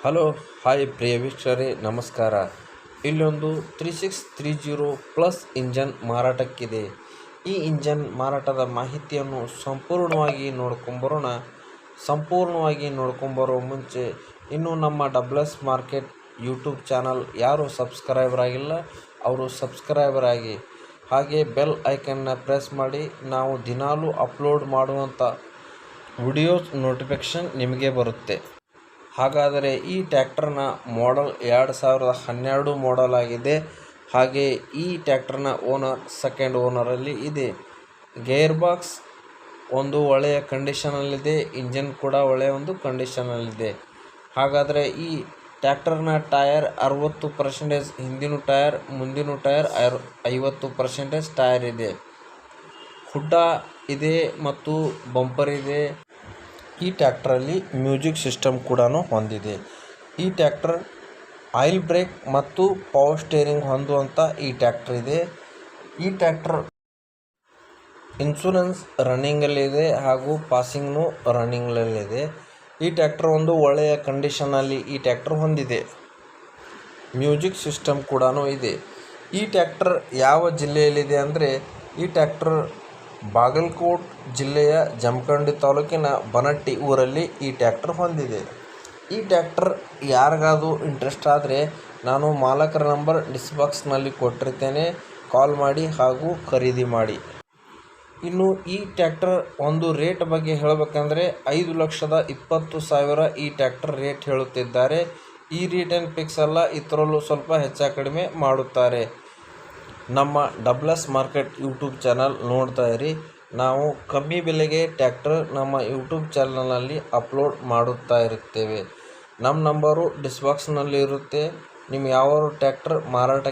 Hello hi ಪ್ರಿಯ ವೀಕ್ಷಕರೇ ನಮಸ್ಕಾರ. ಇಲ್ಲೊಂದು 3630 ಪ್ಲಸ್ ಇಂಜನ್ ಮಾರಾಟಕ್ಕಿದೆ. ಈ ಇಂಜನ್ ಮಾರಾಟದ ಮಾಹಿತಿಯನ್ನು ಸಂಪೂರ್ಣವಾಗಿ ನೋಡ್ಕೊಂಬರೋ ಮುಂಚೆ ಇನ್ನೂ ನಮ್ಮ ಡಬ್ಲ್ಯೂಎಸ್ ಮಾರ್ಕೆಟ್ ಯೂಟ್ಯೂಬ್ ಚಾನಲ್ ಯಾರು ಸಬ್ಸ್ಕ್ರೈಬರ್ ಆಗಿಲ್ಲ ಅವರು ಸಬ್ಸ್ಕ್ರೈಬರ್ ಆಗಿ, ಹಾಗೆ ಬೆಲ್ ಐಕನ್ನ ಪ್ರೆಸ್ ಮಾಡಿ. ನಾವು ದಿನಾಲೂ ಅಪ್ಲೋಡ್ ಮಾಡುವಂಥ ವಿಡಿಯೋಸ್ ನೋಟಿಫಿಕೇಷನ್ ನಿಮಗೆ ಬರುತ್ತೆ. ಹಾಗಾದರೆ ಈ ಟ್ಯಾಕ್ಟರ್ನ ಮಾಡೆಲ್ 2012 ಮಾಡೆಲ್ ಆಗಿದೆ. ಹಾಗೆ ಈ ಟ್ಯಾಕ್ಟರ್ನ ಓನರ್ ಸೆಕೆಂಡ್ ಓನರಲ್ಲಿ ಇದೆ. ಗೇರ್ ಬಾಕ್ಸ್ ಒಂದು ಒಳ್ಳೆಯ ಕಂಡೀಷನಲ್ಲಿದೆ, ಇಂಜನ್ ಕೂಡ ಒಳ್ಳೆಯ ಒಂದು ಕಂಡೀಷನಲ್ಲಿದೆ. ಹಾಗಾದರೆ ಈ ಟ್ಯಾಕ್ಟರ್ನ ಟೈರ್ 60% ಹಿಂದಿನ ಟೈರ್, ಮುಂದಿನ ಟೈರ್ 50% ಟೈರ್ ಇದೆ. ಹುಡ್ಡ ಇದೆ ಮತ್ತು ಬಂಪರ್ ಇದೆ. ಈ ಟ್ಯಾಕ್ಟರಲ್ಲಿ ಮ್ಯೂಸಿಕ್ ಸಿಸ್ಟಮ್ ಕೂಡ ಹೊಂದಿದೆ. ಈ ಟ್ಯಾಕ್ಟರ್ ಆಯಿಲ್ ಬ್ರೇಕ್ ಮತ್ತು ಪವರ್ ಸ್ಟೇರಿಂಗ್ ಹೊಂದುವಂಥ ಈ ಟ್ಯಾಕ್ಟರ್ ಇದೆ. ಈ ಟ್ಯಾಕ್ಟರ್ ಇನ್ಶೂರೆನ್ಸ್ ರನ್ನಿಂಗಲ್ಲಿದೆ ಹಾಗೂ ಪಾಸಿಂಗ್ನು ರನ್ನಿಂಗಲ್ಲಿದೆ. ಈ ಟ್ಯಾಕ್ಟರ್ ಒಂದು ಒಳ್ಳೆಯ ಕಂಡೀಷನಲ್ಲಿ ಈ ಟ್ಯಾಕ್ಟರ್ ಹೊಂದಿದೆ. ಮ್ಯೂಸಿಕ್ ಸಿಸ್ಟಮ್ ಕೂಡ ಇದೆ. ಈ ಟ್ಯಾಕ್ಟರ್ ಯಾವ ಜಿಲ್ಲೆಯಲ್ಲಿದೆ ಅಂದರೆ, ಈ ಟ್ಯಾಕ್ಟರ್ ಬಾಗಲಕೋಟ್ ಜಿಲ್ಲೆಯ ಜಮಖಂಡಿ ತಾಲೂಕಿನ ಬನಟ್ಟಿ ಊರಲ್ಲಿ ಈ ಟ್ಯಾಕ್ಟರ್ ಹೊಂದಿದೆ. ಈ ಟ್ಯಾಕ್ಟರ್ ಯಾರಿಗಾದರೂ ಇಂಟ್ರೆಸ್ಟ್ ಆದರೆ ನಾನು ಮಾಲಕರ ನಂಬರ್ ಡಿಸ್ಕ್ರಿಪ್ಷನ್ನಲ್ಲಿ ಕೊಟ್ಟಿರ್ತೇನೆ, ಕಾಲ್ ಮಾಡಿ ಹಾಗೂ ಖರೀದಿ ಮಾಡಿ. ಇನ್ನು ಈ ಟ್ಯಾಕ್ಟರ್ ಒಂದು ರೇಟ್ ಬಗ್ಗೆ ಹೇಳಬೇಕಂದ್ರೆ 5,20,000 ಈ ಟ್ಯಾಕ್ಟರ್ ರೇಟ್ ಹೇಳುತ್ತಿದ್ದಾರೆ. ಈ ರೇಟ್ ಏನು ಫಿಕ್ಸ್ ಅಲ್ಲ, ಇದರಲ್ಲೂ ಸ್ವಲ್ಪ ಹೆಚ್ಚು ಕಡಿಮೆ ಮಾಡುತ್ತಾರೆ. ನಮ್ಮ ಡಬ್ಲ್ಯೂಎಸ್ ಮಾರ್ಕೆಟ್ ಯೂಟ್ಯೂಬ್ ಚಾನಲ್ ನೋಡ್ತಾ ಇರಿ. ನಾವು ಕಮ್ಮಿ ಬೆಲೆಗೆ ಟ್ಯಾಕ್ಟರ್ ನಮ್ಮ ಯೂಟ್ಯೂಬ್ ಚಾನಲ್ನಲ್ಲಿ ಅಪ್ಲೋಡ್ ಮಾಡುತ್ತಾ ಇರುತ್ತೇವೆ. ನಮ್ಮ ನಂಬರು ಡಿಸ್ಕ್ರಿಪ್ಷನ್ನಲ್ಲಿ ಇರುತ್ತೆ. ನಿಮ್ಮ ಯಾವ ಟ್ಯಾಕ್ಟರ್ ಮಾರಾಟಕ್ಕೆ